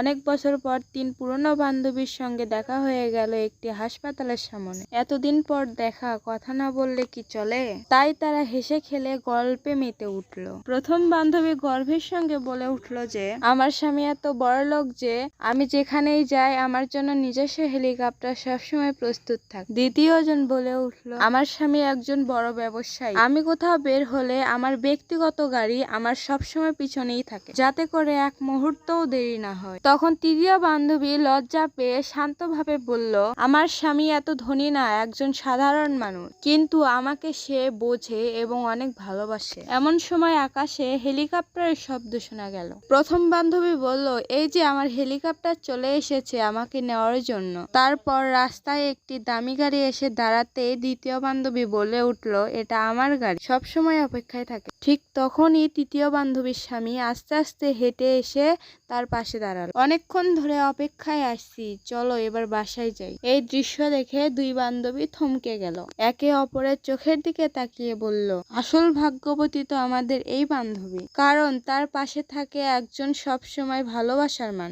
অনেক বছর পর 3 পুরনো বান্ধবীর সঙ্গে দেখা হয়ে গেল একটি হাসপাতালের সামনে। এতদিন পর দেখা, কথা না বললে কি চলে? তাই তারা হেসে খেলে গল্পে মেতে উঠল। প্রথম বান্ধবী গর্বের সঙ্গে বলে উঠল যে, আমার স্বামী এত বড়লোক যে আমি যেখানেই যাই আমার জন্য নিজস্ব হেলিকপ্টার সবসময় প্রস্তুত থাকে। দ্বিতীয় জন বলে উঠল, আমার স্বামী একজন বড় ব্যবসায়ী, আমি কোথাও বের হলে আমার ব্যক্তিগত গাড়ি আমার সবসময় পিছনেই থাকে, যাতে করে এক মুহূর্তও দেরি না হয়। তখন তৃতীয় বান্ধবী লজ্জা পেয়ে শান্তভাবে বলল, আমার স্বামী এত ধনী না, একজন সাধারণ মানুষ, কিন্তু আমাকে সে বোঝে এবং অনেক ভালোবাসে। এমন সময় আকাশে হেলিকপ্টারের শব্দ শোনা গেল। প্রথম বান্ধবী বলল, এই যে আমার হেলিকপ্টার চলে এসেছে আমাকে নেওয়ার জন্য। তারপর রাস্তায় একটি দামি গাড়ি এসে দাঁড়াতে দ্বিতীয় বান্ধবী বলে উঠল, এটা আমার গাড়ি, সবসময় অপেক্ষায় থাকে। ঠিক তখনই তৃতীয় বান্ধবীর স্বামী আস্তে আস্তে হেঁটে এসে তার পাশে দাঁড়ালো। অনেকক্ষণ ধরে অপেক্ষায় আসছি, চলো এবার বাসায় যাই। এই দৃশ্য দেখে দুই বান্ধবী থমকে গেল, একে অপরের চোখের দিকে তাকিয়ে বলল, আসল ভাগ্যবতী তো আমাদের এই বান্ধবী, কারণ তার পাশে থাকে একজন সবসময় ভালোবাসার মানুষ।